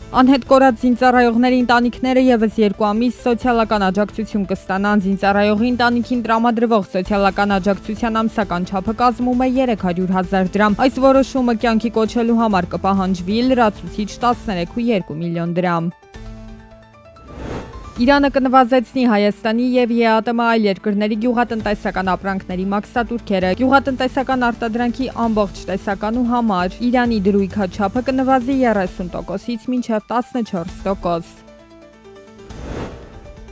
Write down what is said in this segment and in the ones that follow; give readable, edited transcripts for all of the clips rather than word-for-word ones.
Անհետ կորած զինծառայողների ընտանիքները ևս 2 ամիս սոցիալական աջակցություն կստանան։ Զինծառայողի ընտանիքին տրամադրվող սոցիալական աջակցության ամսական չափը կազմում է 300,000 դրամ։ Այս որոշումը կյանքի կոչելու համար կպահանջվի լրացուցիչ 13.2 միլիոն դրամ։ Իրանը կնվազեցնի Հայաստանի և ԵԱՏՄ այլ երկրների գյուղատնտեսական ապրանքների մաքսատուրքերը։ Գյուղատնտեսական արտադրանքի ամբողջ տեսականու համար Իրանի դրույքաչափը կնվազի 30%-ից մինչև 14%։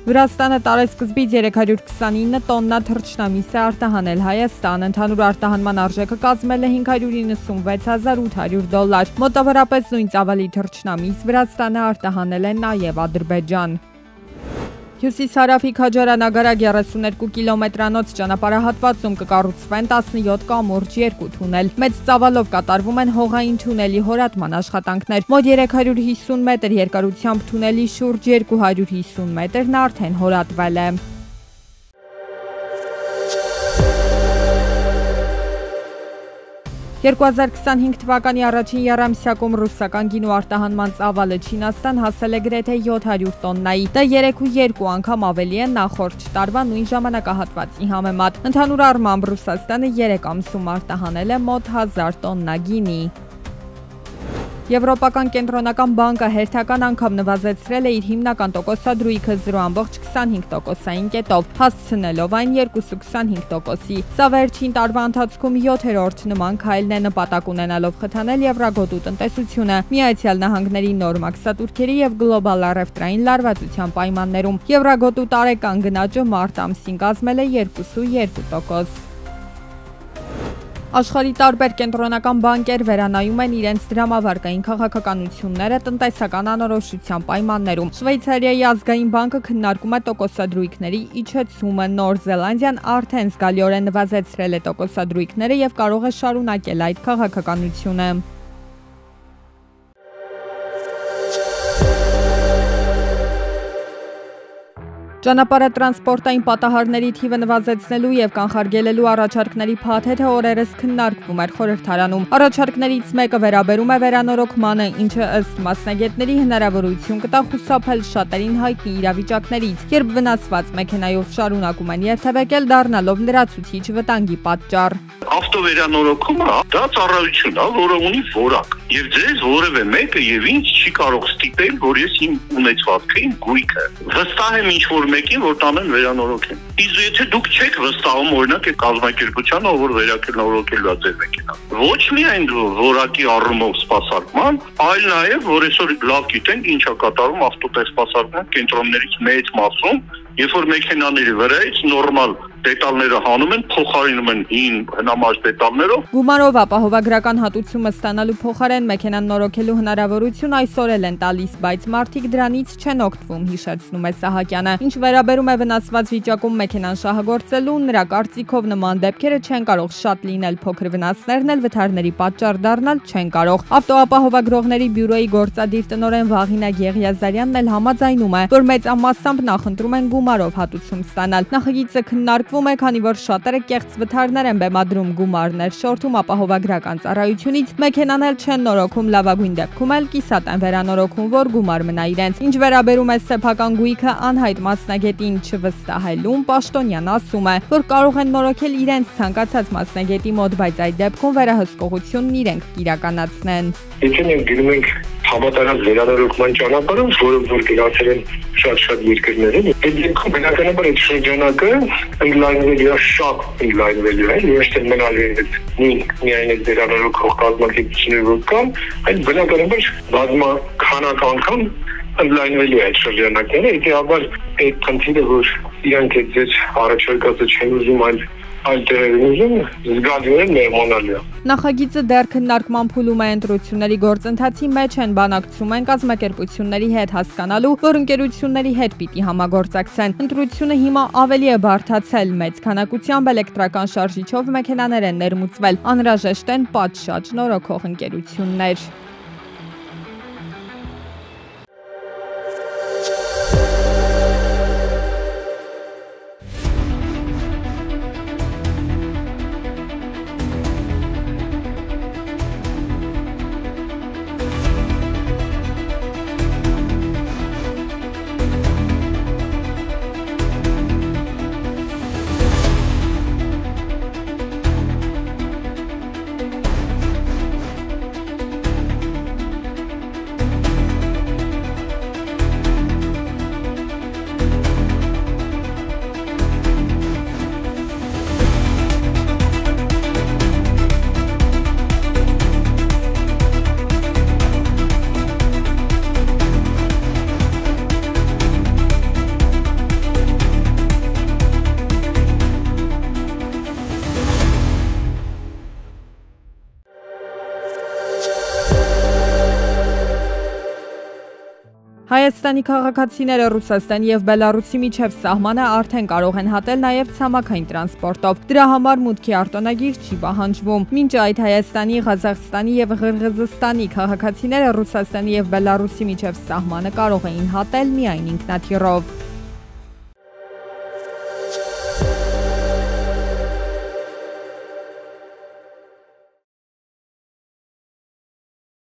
Վրաստանը տարեսկզբից 329 տոննա թռչնամիս է արտահանել Հայաստան։ Ընդհանուր արտահանման արժեքը կազմել է $596,800։ Մոտավորապես նույն ծավալի թռչնամիս Վրաստանը արտահանել է նաև Ադրբեջան։ Հյուսիս-հարավի Քաջարանագարակ 32 կիլոմետրանոց ճանապարհահատվածում կկառուցվեն 17 կամուրջ 2 թունել։ Մեծ ծավալով կատարվում են հողային թունելի հորատման աշխատանքներ։ Մոտ 350 մետր երկարությամբ թունելի շուրջ 250 մետրն արդեն հորատվել է։ 2025 թվականի առաջին եռամսյակում ռուսական գինու արտահանման ծավալը Չինաստան հասել է գրեթե 700 տոննայի։ Դա 3.2 անգամ ավելի է նախորդ տարվա նույն ժամանակահատվածի համեմատ։ Ընդհանուր առմամբ Ռուսաստանը 3 ամսում արտահանել է մոտ 1000 տոննա գինի։ Եվրոպական կենտրոնական բանկը հերթական անգամ նվազեցրել է իր հիմնական տոկոսադրույքը 0.25%-ային կետով, հասցնելով այն 2.25%-ի։ Սա վերջին տարվա ընթացքում 7-րդ նման քայլն է, նպատակ ունենալով խթանել եվրագոտու տնտեսությունը Միացյալ Նահանգների նոր մաքսատուրքերի և գլոբալ առևտրային լարվածության պայմաններում։ Եվրագոտու տարեկան գնաճը մարտ ամսին կազմել է 2.2%։ Աշխարհի տարբեր կենտրոնական բանկեր վերանայում են իրենց դրամավարկային քաղաքականությունները տնտեսական անորոշության պայմաններում։ Շվեյցարիայի ազգային բանկը քննարկում է տոկոսադրույքների իջեցումը։ Նոր Զելանդիան արդեն զգալիորեն նվազեցրել է տոկոսադրույքները և կարող է շարունակել այդ քաղաքականությունը։ Ճանապարհատրանսպորտային պատահարների թիվը նվազեցնելու և կանխարգելելու առաջարկների փաթեթը օրերս քննարկվում էր խորհրդարանում։ Առաջարկներից մեկը վերաբերում է վերանորոգմանը, ինչը ըստ մասնագետների հնարավորություն կտա խուսափել շատերին հայտնի իրավիճակներից, երբ վնասված մեքենայով շարունակում են երթևեկել, դառնալով լրացուցիչ վտանգի պատճառ։ Ավտովերանորոգումը դա ծառայություն է, որը ունի որակ, եւ ձեզ որևէ մեկը եւ ինձ չի կարող ստիպել, որ ես իմ ունեցվածքը, իմ գույքը վստահ եմ ինչ-որ մեկին, որ տանեն վերանորոգեն։ Իսկ եթե դուք չեք վստահում, օրինակ, այդ կազմակերպությանը, որ վերանորոգելու է ձեր մեքենան, ոչ միայն որակի առումով սպասարկման, այլ նաեւ, որ այսօր լավ գիտենք ինչ է կատարում ավտոտեսպասարկման կենտրոններից մեծ մասում, երբ որ մեքենաների վրայից նորմալ դետալները հանում են, փոխարինում են հին հնամաշ դետալներով։ Գումարով ապահովագրական հատուցումը ստանալու փոխարեն մեքենան նորոգելու հնարավորություն այսօր էլ են տալիս, բայց մարդիկ դրանից չեն օգտվում, հիշեցնում է Սահակյանը։ Ինչ վերաբերում է վնասված վիճակում մեքենան շահագործելու, նրա կարծիքով նման դեպքերը չեն կարող շատ լինել, փոքր վնասներն էլ վթարների պատճառ դառնալ չեն կարող։ Ավտոապահովագրողների բյուրոյի գործադիր տնօրեն Վաղինակ Եղիազարյանն էլ համաձայնում է, որ մեծամասամբ նախընտրում են գումարով հատուցում ստանալ։ Նախագիծը քննարկվում է, քանի որ շատերը կեղծ վթարներ են բեմադրում, գումարներ շորթում ապահովագրական ծառայությունից, մեքենան էլ չեն նորոգում, լավագույն դեպքում էլ կիսատ են վերանորոգում, որ գումար մնա իրենց։ Ինչ վերաբերում է սեփական գույքը անհայտ մասնագետին չվստահելուն, Պաշտոնյան ասում է, որ կարող են նորոգել իրենց ցանկացած մասնագետի մոտ, բայց այդ դեպքում վերահսկողությունն իրենք կիրականացնեն։ Եթե մենք գնում ենք համատարած վերանորոգման ճանապարհով, որը որ գնացել են շատ երկրներում, այդ դեպքում բնականաբար այդ շրջանակը ընդլայնվելու է, շատ ընդլայնվելու է, ոչ թե մնալու է միայն այդ վերանորոգող կազմակերպությունները որ կան, այլ բնականաբար բազմաքանակ անգամ ընդլայնվելու է այդ շրջանակները, հետեւաբար այդ խնդիրը, որ իրանք այդ ձեր առաջարկածը չեն ուզում, այլ դերերում զգալիորեն մեղմանալու է։ Նախագիծը դեռ քննարկման փուլում է, ընտրությունների գործընթացի մեջ են, բանակցում են կազմակերպությունների հետ, հասկանալու, որ ընկերությունների հետ պիտի համագործակցեն։ Ընտրությունը հիմա ավելի է բարդացել, մեծ քանակությամբ էլեկտրական շարժիչով մեքենաներ են ներմուծվել, անհրաժեշտ են պատշաճ նորոգող ընկերություններ։ Հայաստանի քաղաքացիները Ռուսաստանի եւ Բելարուսի միջև սահմանը արդեն կարող են հատել նաեւ ցամաքային տրանսպորտով։ Դրա համար մուտքի արտոնագիր չի պահանջվում։ Մինչ այդ Հայաստանի, Ղազախստանի եւ Ղրղըզստանի քաղաքացիները Ռուսաստանի եւ Բելարուսի միջև սահմանը կարող էին հատել միայն ինքնաթիռով։